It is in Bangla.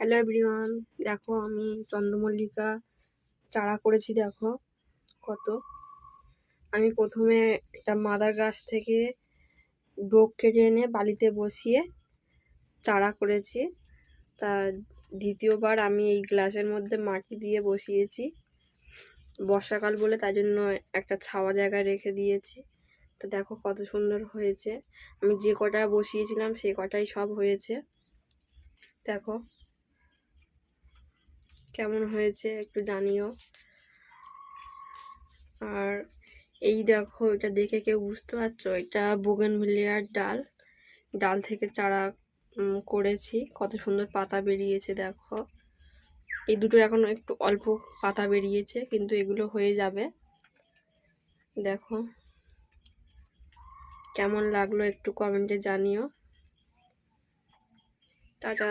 হ্যালো এভরিওয়ান, দেখো আমি চন্দ্রমল্লিকা চারা করেছি। দেখো কত। আমি প্রথমে একটা মাদার গাছ থেকে ডোক কেটে এনে বালিতে বসিয়ে চারা করেছি। তা দ্বিতীয়বার আমি এই গ্লাসের মধ্যে মাটি দিয়ে বসিয়েছি। বর্ষাকাল বলে তাই জন্য একটা ছাওয়া জায়গায় রেখে দিয়েছি। তো দেখো কত সুন্দর হয়েছে। আমি যে কটা বসিয়েছিলাম সে কটাই সব হয়েছে। দেখো কেমন হয়েছে একটু জানিও। আর এই দেখো, এটা দেখে কেউ বুঝতে পারছো? এটা বোগেনভিলিয়ার ডাল থেকে চারা করেছি। কত সুন্দর পাতা বেরিয়েছে দেখো। এই দুটো এখন একটু অল্প পাতা বেরিয়েছে, কিন্তু এগুলো হয়ে যাবে। দেখো কেমন লাগলো একটু কমেন্টে জানিও। টাটা।